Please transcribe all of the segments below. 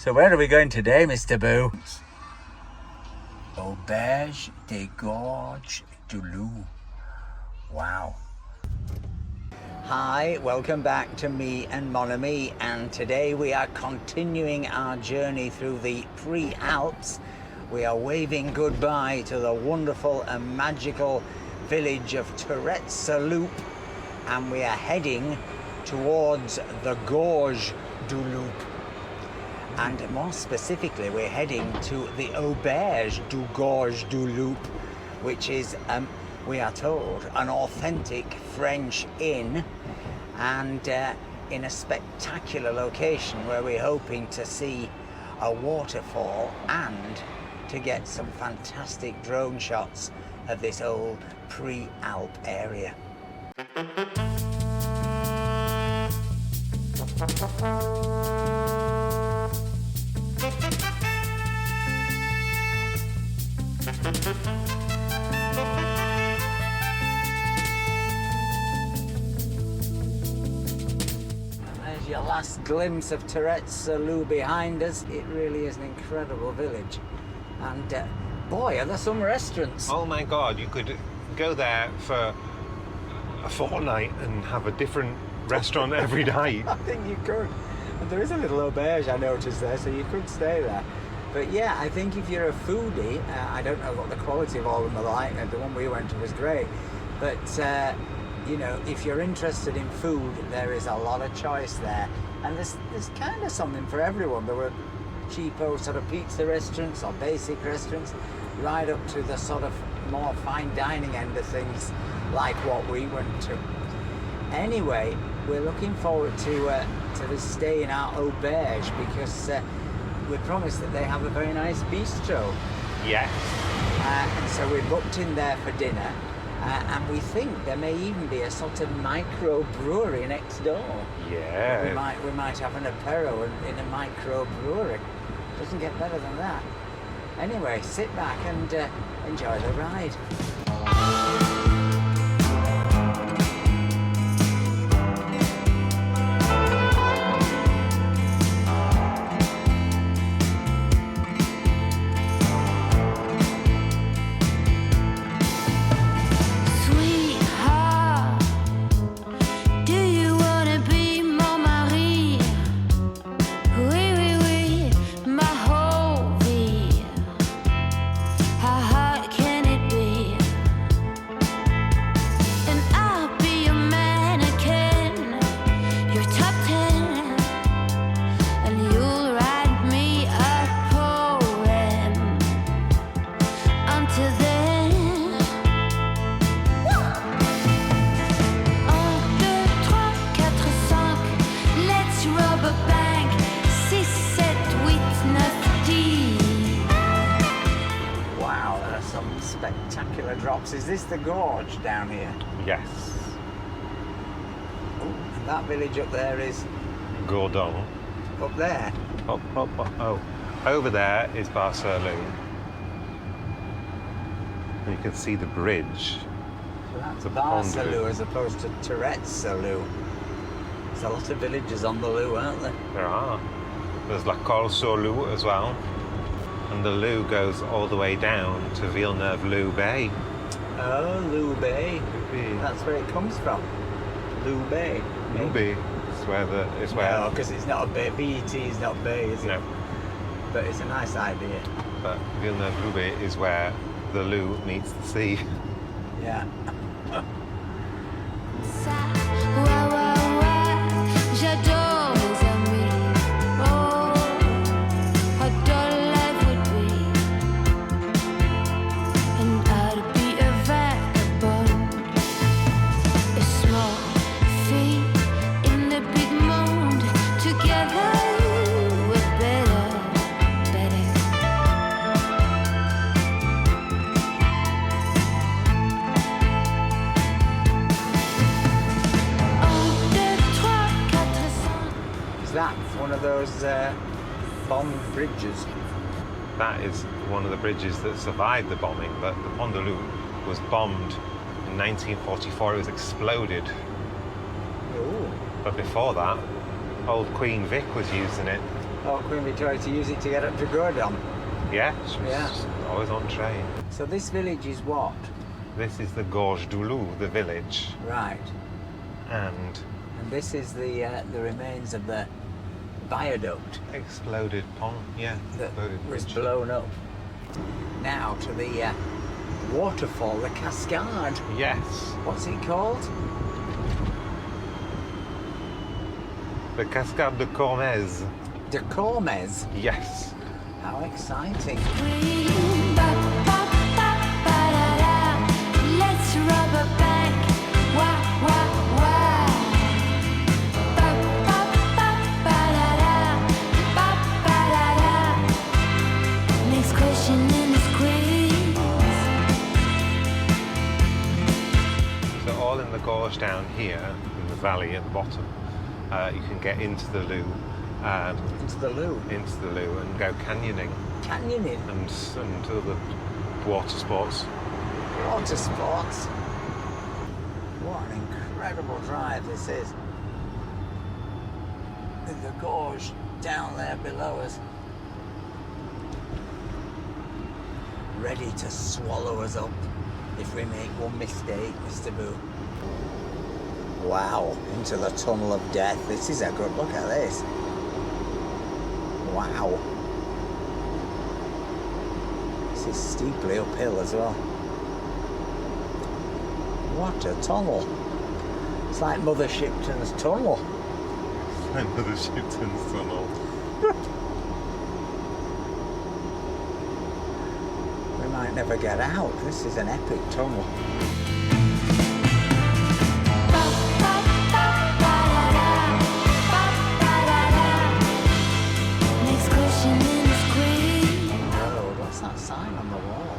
So where are we going today, Mr. Boo? Auberge de Gorges du Loup. Wow. Hi, welcome back to me and Mon Ami, and today we are continuing our journey through the Pre-Alps. We are waving goodbye to the wonderful and magical village of Tourette's Loop, and we are heading towards the Gorges du Loup. And more specifically, we're heading to the Auberge du Gorges du Loup, which is, we are told, an authentic French inn, and in a spectacular location where we're hoping to see a waterfall and to get some fantastic drone shots of this old pre-Alp area. There's your last glimpse of Tourette's Loop behind us. It really is an incredible village. And boy, are there some restaurants. Oh my God, you could go there for a fortnight and have a different restaurant every night. I think you could. And there is a little auberge I noticed there, so you could stay there. But yeah, I think if you're a foodie, I don't know what the quality of all of them are like. The one we went to was great. But, you know, if you're interested in food, there is a lot of choice there. And there's kind of something for everyone. There were cheapo sort of pizza restaurants or basic restaurants, right up to the sort of more fine dining end of things, like what we went to. Anyway, we're looking forward to this stay in our auberge because we're promised that they have a very nice bistro. Yes. And so we're booked in there for dinner, and we think there may even be a sort of microbrewery next door. Yeah. We might have an apéro in a microbrewery. Doesn't get better than that. Anyway, sit back and enjoy the ride. Spectacular drops. Is this the gorge down here? Yes. Oh, and that village up there is Gorges. up there. Oh. Over there is Barcelona. You can see the bridge. So that's the Barcelona as opposed to Tourette's Loop. There's a lot of villages on the Loop, aren't there? There are. There's La Colle-sur-Loup as well. And the Loue goes all the way down to Villeneuve-Loubet Bay. Oh, Loubet Bay. That's where it comes from. Loubet. Loubet. It's where. No, because it's not a bay. BET is not bay, is it? No. But it's a nice idea. But Villeneuve-Loubet is where the Loue meets the sea. Yeah. One of those bombed bridges. That is one of the bridges that survived the bombing, but the Pont de Loup was bombed in 1944. It was exploded. Ooh. But before that, old Queen Vic was using it. Oh, Queen Victoria to use it to get up to Gordon. Yeah, she was Yeah. always on train. So this village is what? This is the Gorges du Loup, the village, Right. and And this is the remains of the viaduct exploded pond. Yeah, that exploded was bridge. blown up. Now to the waterfall, the cascade. Yes, What's it called? the Cascade de Courmes. De Courmes. Yes. How exciting. Let's rub a bank. Wah, wah, wah. Ba, ba, ba, ba, da, da. Ba, ba, da, da. Next question in this quiz. So all in the gorge down here, in the valley at the bottom, you can get into the loo, Into the loo. and go canyoning Canyoning. and to the water sports. Water sports. What an incredible drive this is. With the gorge down there below us. Ready to swallow us up if we make one mistake, Mr. Boo. Wow, into the tunnel of death. This is a good look at this. Wow. This is steeply uphill as well. What a tunnel. It's like Mother Shipton's tunnel. Another Shipton's tunnel. We might never get out. This is an epic tunnel. Ba, ba, ba, ba, da, da. Ba, ba, da, da. Next question in this quiz. Road. What's that sign on the wall?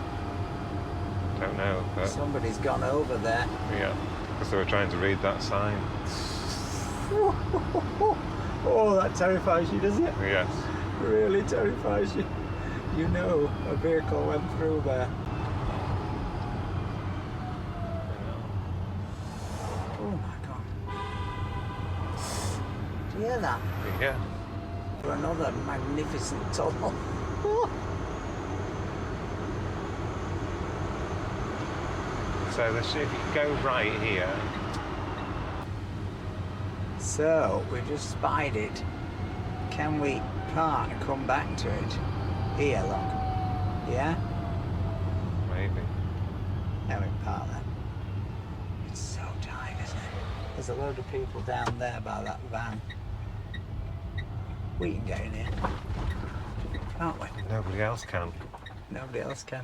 Don't know, but Somebody's gone over there. yeah, because they were trying to read that sign. Oh, that terrifies you, doesn't it? Yes. Really terrifies you. You know a vehicle went through there. Oh my God. Do you hear that? Yeah. For another magnificent tunnel. So if you go right here, So, we've just spied it. Can we park and come back to it? Here, look. Yeah? maybe. Now we park there. It's so tight, isn't it? There's a load of people down there by that van. We can get in here, can't we? Nobody else can. Nobody else can.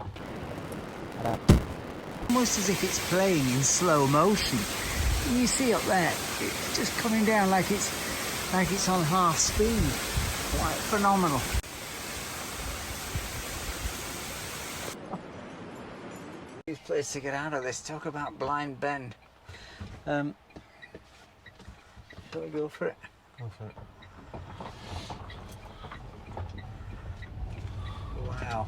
Almost as if it's playing in slow motion. Can you see up there? It's just coming down like it's on half speed. Quite phenomenal. Easiest place to get out of this. Talk about blind bend. Shall we go for it? Go for it. Wow.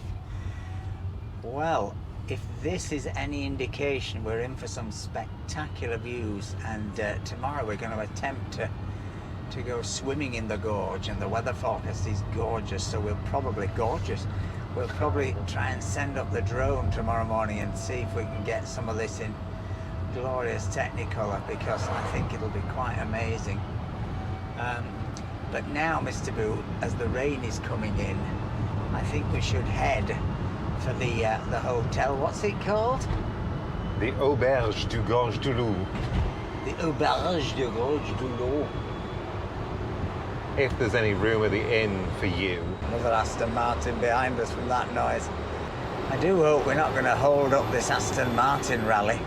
Well, if this is any indication, we're in for some spectacular views, and tomorrow we're going to attempt to go swimming in the gorge, and the weather forecast is gorgeous, so we'll probably try and send up the drone tomorrow morning and see if we can get some of this in glorious Technicolor, because I think it'll be quite amazing. But now, Mr. Boo, as the rain is coming in, I think we should head for the hotel. What's it called? The Auberge du Gorges du Loup. The Auberge du Gorges du Loup. If there's any room at the inn for you. Another Aston Martin behind us from that noise. I do hope we're not going to hold up this Aston Martin rally.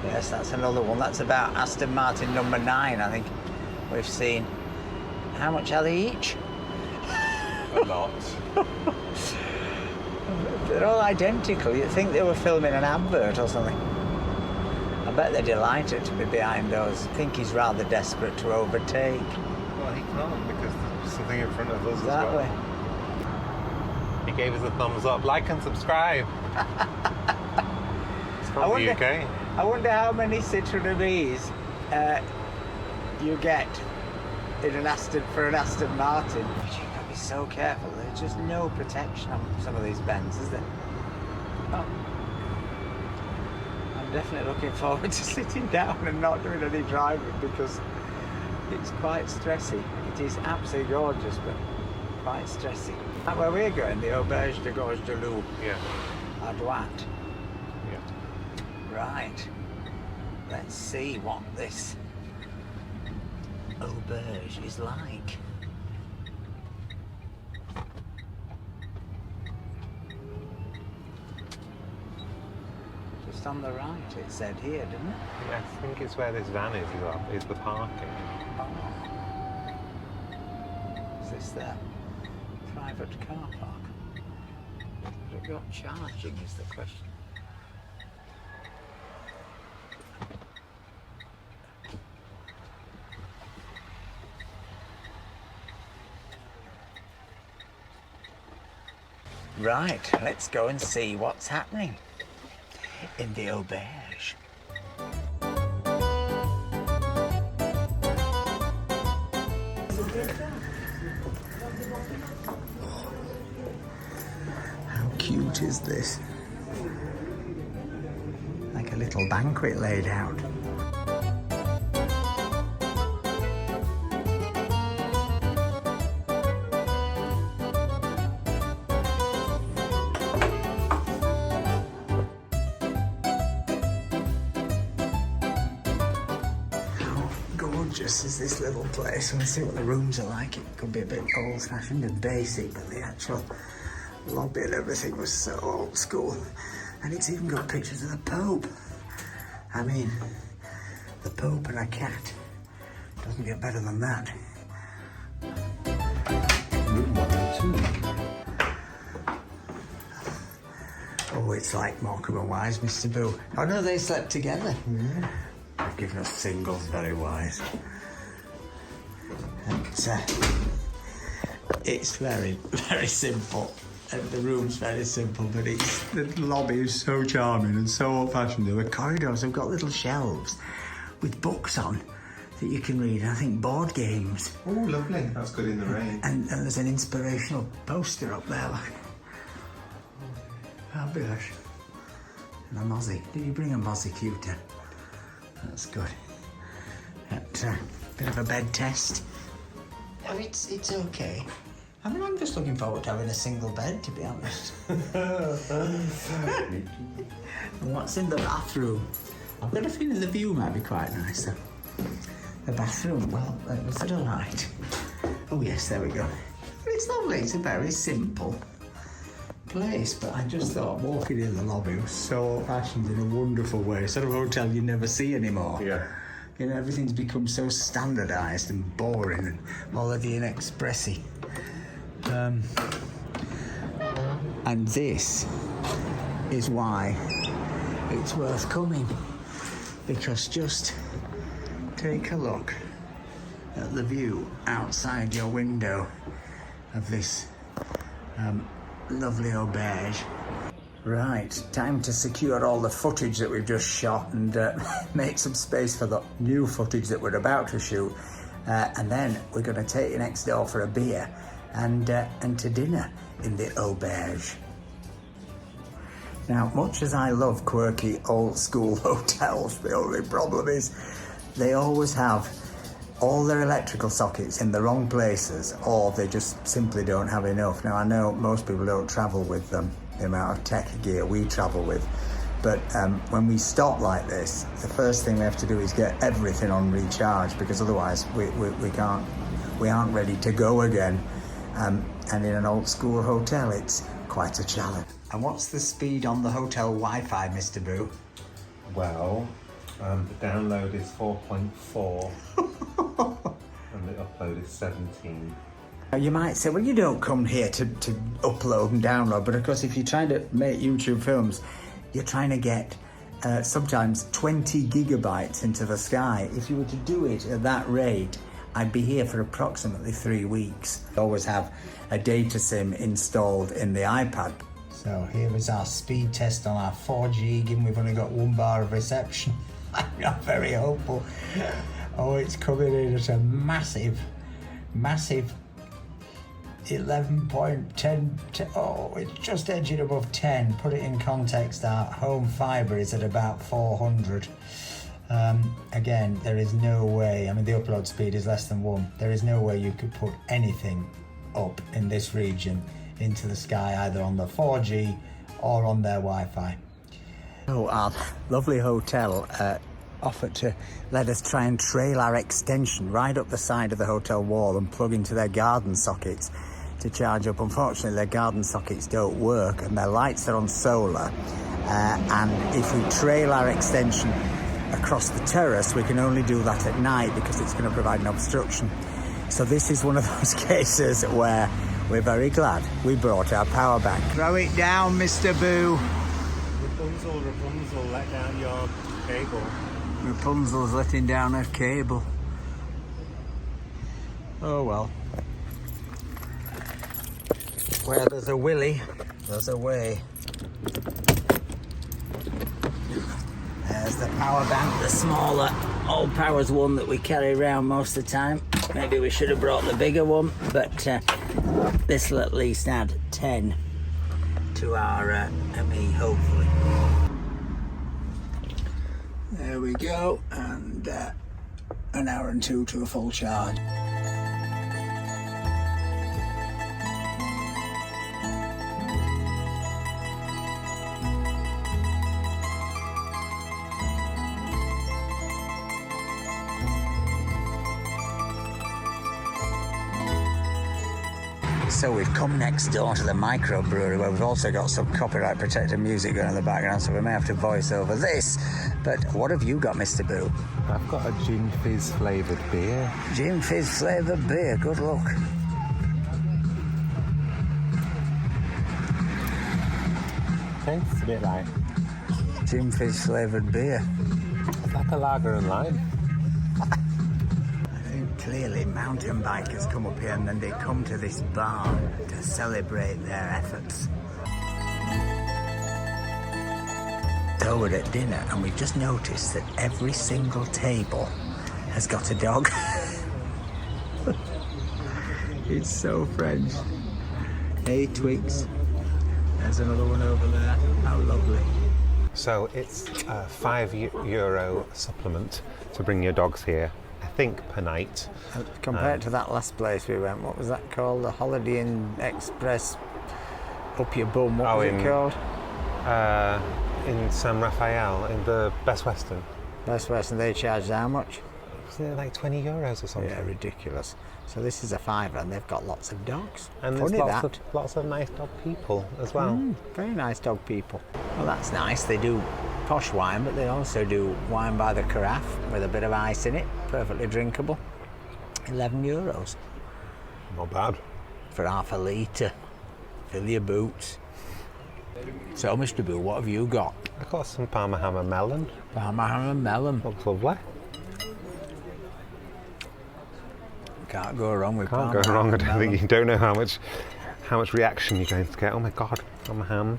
Yes, that's another one. That's about Aston Martin number 9, I think we've seen. How much are they each? A lot. They're all identical. You'd think they were filming an advert or something. I bet they're delighted to be behind us. I think he's rather desperate to overtake. Well, he can't because there's something in front of us Exactly. as well. He gave us a thumbs up. Like and subscribe. It's from the UK. I wonder how many Citroen of these you get in an Aston Martin. But you've got to be so careful. There's just no protection on some of these Benz, is there? Oh. I'm definitely looking forward to sitting down and not doing any driving because it's quite stressy. It is absolutely gorgeous, but quite stressy. That's where we're going, the Auberge de Gorges du Loup. Yeah. À droite. Yeah. Right. Let's see what this Auberge is like. Just on the right, it said here, didn't it? Yeah, I think it's where this van is the parking. Oh. Is this the private car park? Has it got charging is the question. Right, let's go and see what's happening in the Auberge. How cute is this? Like a little banquet laid out. Gorgeous is this little place. Let's see what the rooms are like. It could be a bit old-fashioned and basic, but the actual lobby and everything was so old school. And it's even got pictures of the Pope. I mean, the Pope and a cat. Doesn't get better than that. Room 102. Oh, it's like Morecambe and Wise, Mr. Boo. Oh no, they slept together. Yeah. They've given us singles, very wise. And, it's very, very simple. And the room's very simple, but the lobby is so charming and so old-fashioned. The corridors have got little shelves with books on that you can read. I think board games. Oh, lovely. That's good in the rain. And there's an inspirational poster up there. Like, fabulous. And a mozzie. Did you bring a mozzie cuter? That's good. Bit of a bed test. Oh, it's okay. I mean, I'm just looking forward to having a single bed, to be honest. And what's in the bathroom? I've got a feeling the view might be quite nice. The bathroom, well, was it a light? Oh yes, there we go. It's lovely. It's a very simple place, but I just thought walking in the lobby was so old-fashioned in a wonderful way. Sort of hotel you never see anymore. Yeah. You know, everything's become so standardised and boring and all of the inexpressy. And this is why it's worth coming, because just take a look at the view outside your window of this lovely Auberge. Right, time to secure all the footage that we've just shot and make some space for the new footage that we're about to shoot. And then we're going to take you next door for a beer and to dinner in the Auberge. Now, much as I love quirky old school hotels, the only problem is they always have all their electrical sockets in the wrong places, or they just simply don't have enough. Now, I know most people don't travel with them, the amount of tech gear we travel with, but when we stop like this, the first thing we have to do is get everything on recharge, because otherwise we aren't ready to go again. And in an old school hotel, it's quite a challenge. And what's the speed on the hotel Wi-Fi, Mr. Boo? Well, the download is 4.4 and the upload is 17. You might say, well, you don't come here to upload and download, but of course, if you're trying to make YouTube films, you're trying to get sometimes 20 gigabytes into the sky. If you were to do it at that rate, I'd be here for approximately 3 weeks. I always have a data SIM installed in the iPad. So here is our speed test on our 4G, given we've only got 1 bar of reception. I'm not very hopeful. Oh, it's coming in at a massive massive 11.10. Oh, it's just edging above 10. Put it in context, our home fibre is at about 400. Again, there is no way, I mean the upload speed is less than 1. There is no way you could put anything up in this region into the sky, either on the 4G or on their Wi-Fi. So our lovely hotel offered to let us try and trail our extension right up the side of the hotel wall and plug into their garden sockets to charge up. Unfortunately, their garden sockets don't work and their lights are on solar. And if we trail our extension across the terrace, we can only do that at night because it's going to provide an obstruction. So this is one of those cases where we're very glad we brought our power bank. Throw it down, Mr. Boo. Rapunzel, let down your cable. Rapunzel's letting down her cable. Oh well. Where there's a willy, there's a way. There's the power bank, the smaller All Powers one that we carry around most of the time. Maybe we should have brought the bigger one, but this will at least add 10 to our ME, hopefully. There we go, and an hour and 2 to a full charge. So we've come next door to the microbrewery where we've also got some copyright protected music going in the background, so we may have to voice over this. But what have you got, Mr. Boo? I've got a gin fizz flavoured beer. Gin fizz flavoured beer, good luck. Tastes a bit like... Gin fizz flavoured beer. It's like a lager and lime. Clearly mountain bikers come up here and then they come to this bar to celebrate their efforts. So we're at dinner and we've just noticed that every single table has got a dog. It's so French. Hey Twigs, there's another one over there. How lovely. So it's a €5 supplement to bring your dogs here. I think per night. Compared to that last place we went, what was that called? The Holiday Inn Express up your bum, what was it called? In San Rafael, in the Best Western. Best Western, they charged how much? Wasn't it like €20 or something? Yeah, ridiculous. So this is a £5 and they've got lots of dogs. And Funny there's that. lots of nice dog people as well. Very nice dog people. Well, that's nice. They do posh wine, but they also do wine by the carafe with a bit of ice in it, perfectly drinkable. €11 Not bad. for half a litre. Fill your boots. So, Mr. Boo, what have you got? I've got some Parma ham and melon. Parma ham and melon. Looks lovely. Can't go wrong with Can't Parma go wrong. I ham and don't think melon. you don't know how much reaction you're going to get. Oh my god, Parma ham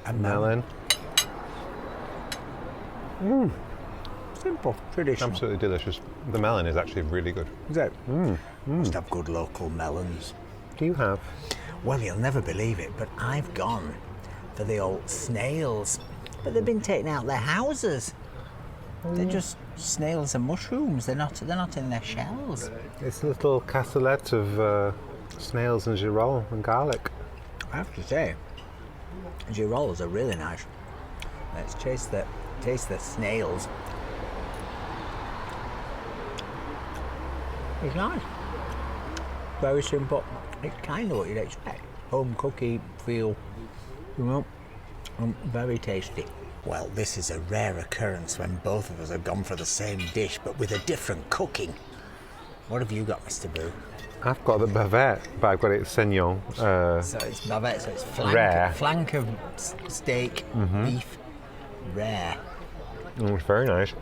And melon. Simple, traditional. Absolutely delicious. The melon is actually really good. Is it? Must have good local melons. Do you have? Well, you'll never believe it, but I've gone for the old snails. But they've been taking out their houses. They're just snails and mushrooms. They're not in their shells. It's a little cassoulet of snails and girolles and garlic. I have to say, girolles are really nice. Let's taste the snails. It's nice. Very simple. It's kind of what you'd expect. Home cookie feel, very tasty. Well, this is a rare occurrence when both of us have gone for the same dish, but with a different cooking. What have you got, Mr. Boo? I've got the bavette, but I've got it Saignon. So it's bavette, so it's Rare. flank of steak, beef, rare. It's very nice.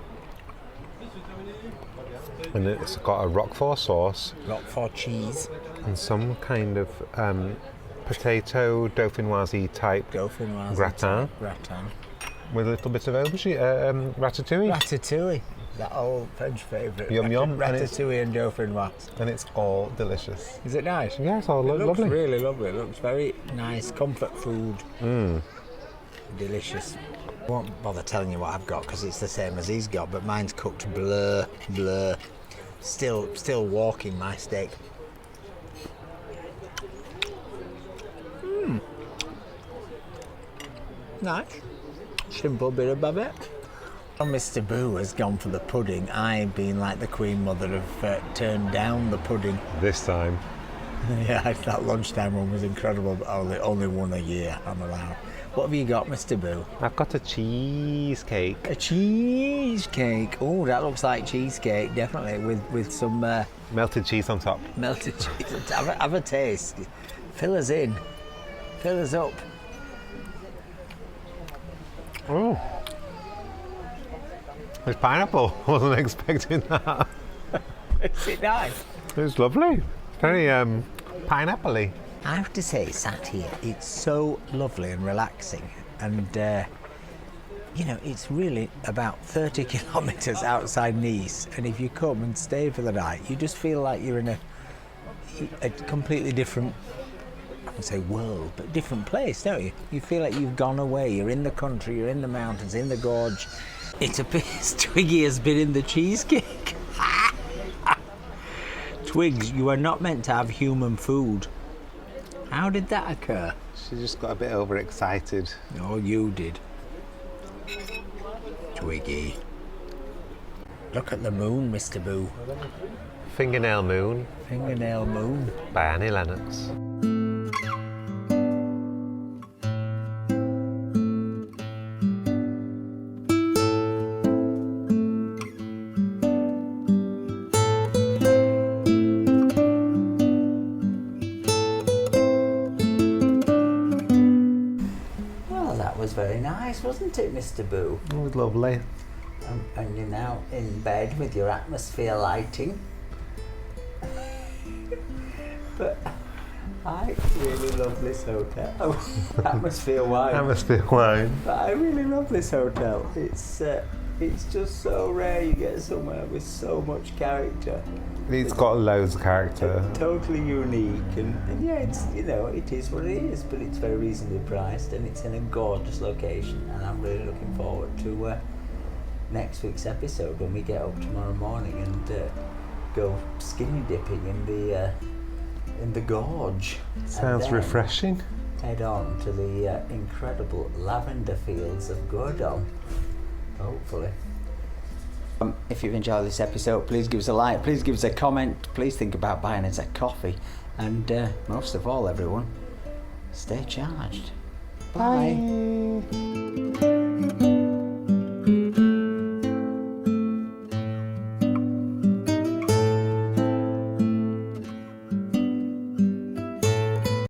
And it's got a Roquefort sauce. Roquefort cheese. And some kind of potato dauphinoise type Dauphinoise gratin gratin. with a little bit of auberge, ratatouille. Ratatouille. that old French favourite. Yum yum. Ratatouille and dauphinoise. And it's all delicious. Is it nice? Yeah, it's all It looks lovely. really lovely. It looks very nice, comfort food. Delicious. I won't bother telling you what I've got because it's the same as he's got, but mine's cooked blur. Still walking my steak. Nice. Simple bit of babette. Well, Mr. Boo has gone for the pudding. I've been like the Queen Mother, have turned down the pudding. This time. Yeah, that lunchtime one was incredible, but only one a year I'm allowed. What have you got, Mr. Boo? I've got a cheesecake. A cheesecake. Oh, that looks like cheesecake, definitely, with some Melted cheese on top. melted cheese. Have a taste. Fill us in. Fill us up. Oh. There's pineapple. Wasn't expecting that. Is it nice? It's lovely. Very pineapple-y. I have to say, sat here, it's so lovely and relaxing, and it's really about 30 kilometres outside Nice, and if you come and stay for the night, you just feel like you're in a completely different, I wouldn't say world, but different place, don't you? You feel like you've gone away, you're in the country, you're in the mountains, in the gorge. It appears Twiggy has been in the cheesecake. Twigs, you are not meant to have human food. How did that occur? She just got a bit overexcited. Oh, you did. Twiggy. Look at the moon, Mr. Boo. Fingernail Moon Fingernail moon. by Annie Lennox. Well, that was very nice, wasn't it, Mr. Boo? It was lovely. And you're now in bed with your atmosphere lighting. But I really love this hotel. Oh, atmosphere wine. Atmosphere wine. But I really love this hotel. It's just so rare you get somewhere with so much character. It's got loads of character. Totally unique, and yeah, it's it is what it is, but it's very reasonably priced, and it's in a gorgeous location, and I'm really looking forward to next week's episode when we get up tomorrow morning and go skinny dipping in the gorge. Sounds And then refreshing. head on to the incredible lavender fields of Gorges, hopefully. If you've enjoyed this episode, please give us a like, please give us a comment, please think about buying us a coffee, and most of all, everyone, stay charged. Bye.